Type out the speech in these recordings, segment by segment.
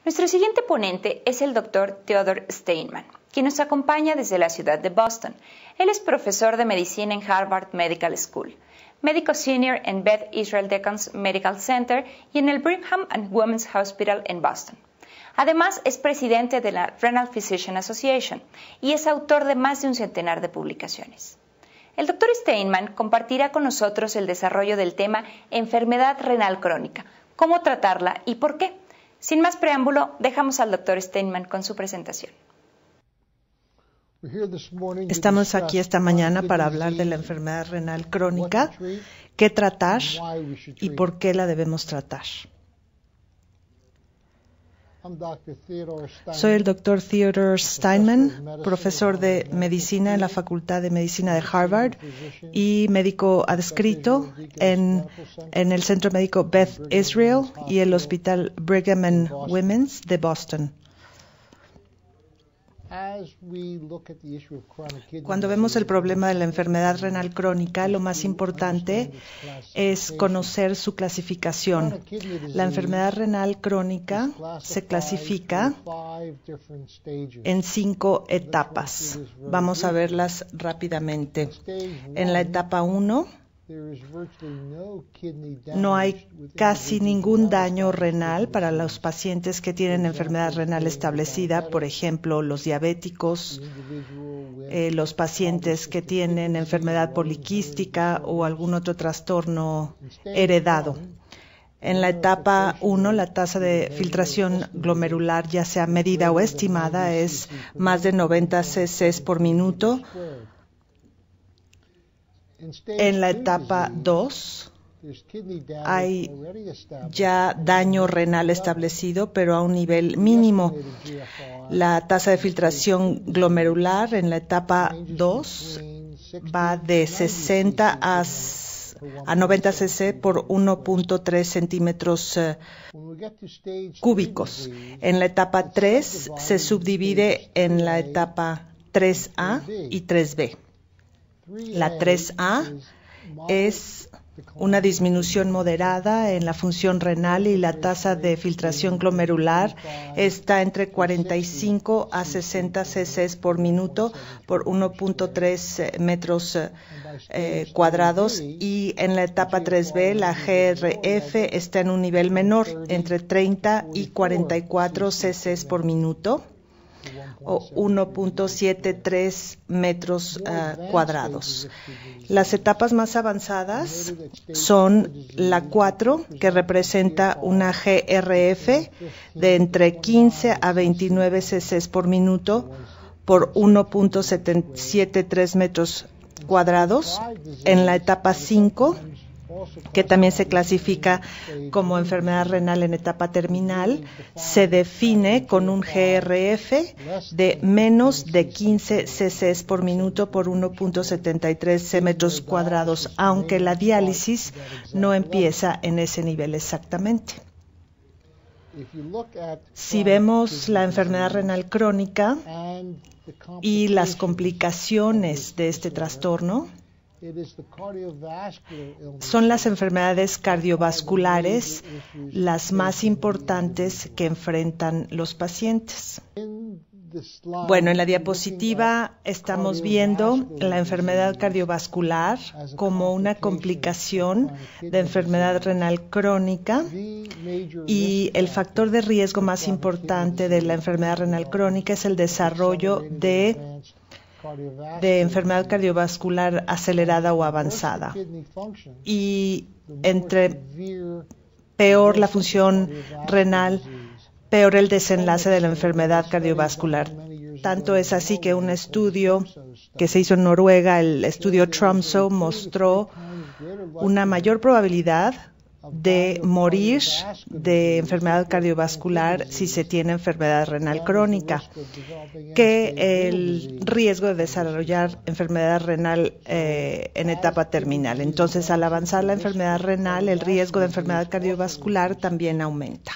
Nuestro siguiente ponente es el Dr. Theodore Steinman, quien nos acompaña desde la ciudad de Boston. Él es profesor de medicina en Harvard Medical School, médico senior en Beth Israel Deaconess Medical Center y en el Brigham and Women's Hospital en Boston. Además, es presidente de la Renal Physician Association y es autor de más de un centenar de publicaciones. El Dr. Steinman compartirá con nosotros el desarrollo del tema enfermedad renal crónica, cómo tratarla y por qué. Sin más preámbulo, dejamos al Dr. Steinman con su presentación. Estamos aquí esta mañana para hablar de la enfermedad renal crónica, qué tratar y por qué la debemos tratar. Soy el Dr. Theodore Steinman, profesor de medicina en la Facultad de Medicina de Harvard y médico adscrito en el Centro Médico Beth Israel y el Hospital Brigham and Women's de Boston. Cuando vemos el problema de la enfermedad renal crónica, lo más importante es conocer su clasificación. La enfermedad renal crónica se clasifica en 5 etapas. Vamos a verlas rápidamente. En la etapa 1, no hay casi ningún daño renal para los pacientes que tienen enfermedad renal establecida, por ejemplo, los diabéticos, los pacientes que tienen enfermedad poliquística o algún otro trastorno heredado. En la etapa 1, la tasa de filtración glomerular, ya sea medida o estimada, es más de 90 cc por minuto. En la etapa 2 hay ya daño renal establecido, pero a un nivel mínimo. La tasa de filtración glomerular en la etapa 2 va de 60 a 90 cc por 1.3 centímetros cúbicos. En la etapa 3 se subdivide en la etapa 3A y 3B. La 3A es una disminución moderada en la función renal y la tasa de filtración glomerular está entre 45 a 60 cc por minuto por 1.3 metros cuadrados, y en la etapa 3B la GRF está en un nivel menor, entre 30 y 44 cc por minuto o 1.73 metros cuadrados. Las etapas más avanzadas son la 4, que representa una GRF de entre 15 a 29 cc por minuto por 1.73 metros cuadrados. En la etapa 5, que también se clasifica como enfermedad renal en etapa terminal, se define con un GRF de menos de 15 cc por minuto por 1.73 metros cuadrados, aunque la diálisis no empieza en ese nivel exactamente. Si vemos la enfermedad renal crónica y las complicaciones de este trastorno, son las enfermedades cardiovasculares las más importantes que enfrentan los pacientes. Bueno, en la diapositiva estamos viendo la enfermedad cardiovascular como una complicación de enfermedad renal crónica, y el factor de riesgo más importante de la enfermedad renal crónica es el desarrollo de enfermedad cardiovascular acelerada o avanzada. Y entre peor la función renal, peor el desenlace de la enfermedad cardiovascular. Tanto es así que un estudio que se hizo en Noruega, el estudio Tromsø, mostró una mayor probabilidad de morir de enfermedad cardiovascular si se tiene enfermedad renal crónica, que el riesgo de desarrollar enfermedad renal en etapa terminal. Entonces, al avanzar la enfermedad renal, el riesgo de enfermedad cardiovascular también aumenta.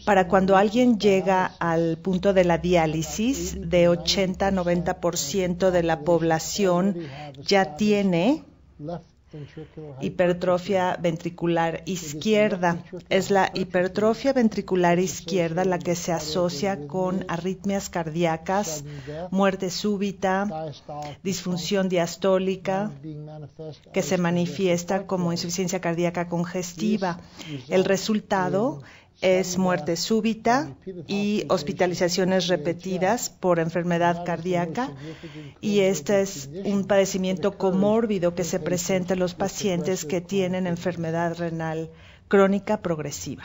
Para cuando alguien llega al punto de la diálisis, de 80 a 90% de la población ya tiene hipertrofia ventricular izquierda. Es la hipertrofia ventricular izquierda la que se asocia con arritmias cardíacas, muerte súbita, disfunción diastólica, que se manifiesta como insuficiencia cardíaca congestiva. El resultado es muerte súbita y hospitalizaciones repetidas por enfermedad cardíaca, y este es un padecimiento comórbido que se presenta en los pacientes que tienen enfermedad renal crónica progresiva.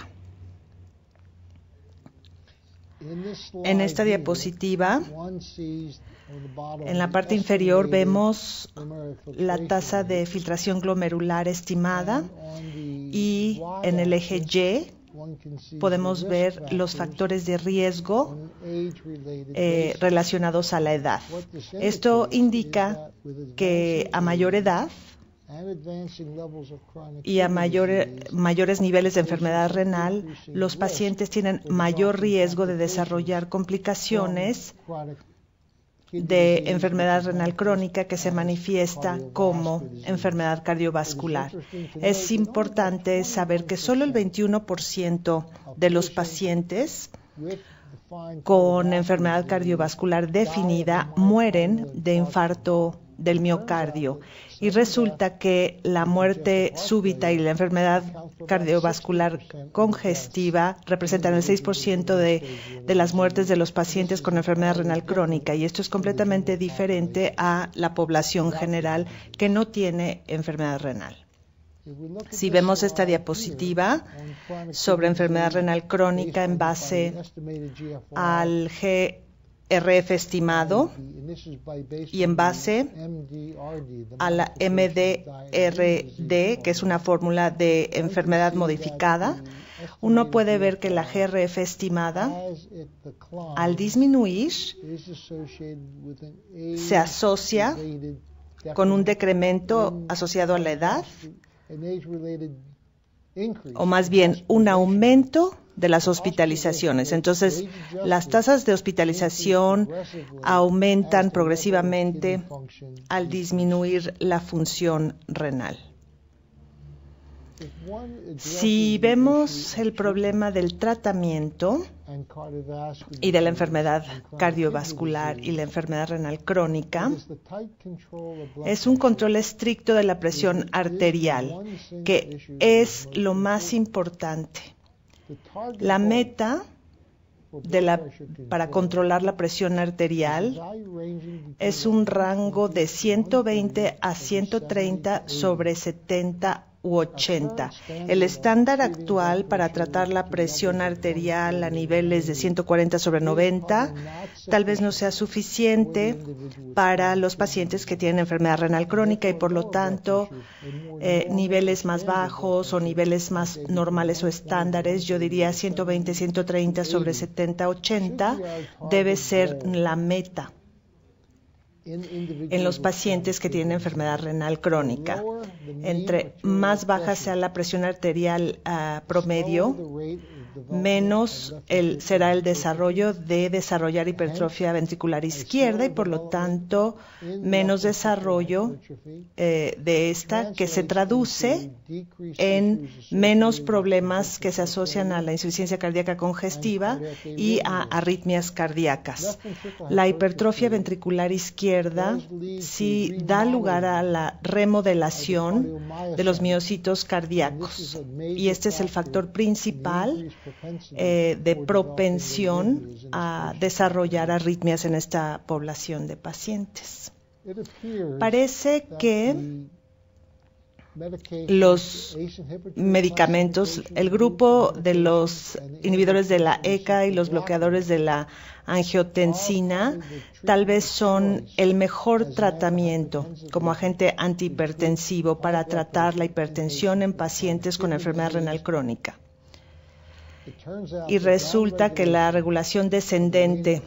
En esta diapositiva, en la parte inferior vemos la tasa de filtración glomerular estimada, y en el eje Y podemos ver los factores de riesgo relacionados a la edad. Esto indica que a mayor edad y a mayores niveles de enfermedad renal, los pacientes tienen mayor riesgo de desarrollar complicaciones de enfermedad renal crónica que se manifiesta como enfermedad cardiovascular. Es importante saber que solo el 21% de los pacientes con enfermedad cardiovascular definida mueren de infarto del miocardio, y resulta que la muerte súbita y la enfermedad cardiovascular congestiva representan el 6% de las muertes de los pacientes con enfermedad renal crónica, y esto es completamente diferente a la población general que no tiene enfermedad renal. Si vemos esta diapositiva sobre enfermedad renal crónica en base al GRF estimado y en base a la MDRD, que es una fórmula de enfermedad modificada, uno puede ver que la GRF estimada, al disminuir, se asocia con un decremento asociado a la edad, o más bien un aumento de las hospitalizaciones. Entonces, las tasas de hospitalización aumentan progresivamente al disminuir la función renal. Si vemos el problema del tratamiento y de la enfermedad cardiovascular y la enfermedad renal crónica, es un control estricto de la presión arterial, que es lo más importante. La meta para controlar la presión arterial es un rango de 120 a 130 sobre 70 u 80. El estándar actual para tratar la presión arterial a niveles de 140 sobre 90 tal vez no sea suficiente para los pacientes que tienen enfermedad renal crónica, y por lo tanto niveles más bajos o niveles más normales o estándares, yo diría 120, 130 sobre 70, 80, debe ser la meta en los pacientes que tienen enfermedad renal crónica. Entre más baja sea la presión arterial promedio, menos será el desarrollo de desarrollar hipertrofia ventricular izquierda, y por lo tanto menos desarrollo de esta, que se traduce en menos problemas que se asocian a la insuficiencia cardíaca congestiva y a arritmias cardíacas. La hipertrofia ventricular izquierda sí da lugar a la remodelación de los miocitos cardíacos, y este es el factor principal de propensión a desarrollar arritmias en esta población de pacientes. Parece que los medicamentos, el grupo de los inhibidores de la ECA y los bloqueadores de la angiotensina, tal vez son el mejor tratamiento como agente antihipertensivo para tratar la hipertensión en pacientes con enfermedad renal crónica. Y resulta que la regulación descendente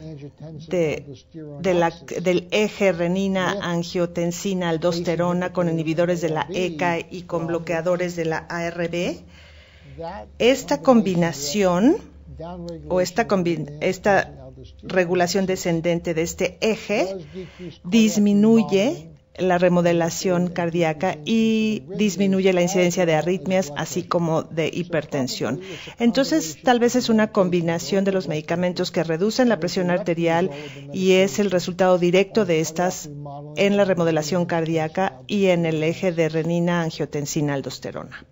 del eje renina-angiotensina-aldosterona con inhibidores de la ECA y con bloqueadores de la ARB, esta combinación o esta regulación descendente de este eje disminuye la remodelación cardíaca y disminuye la incidencia de arritmias, así como de hipertensión. Entonces, tal vez es una combinación de los medicamentos que reducen la presión arterial y es el resultado directo de estas en la remodelación cardíaca y en el eje de renina-angiotensina-aldosterona.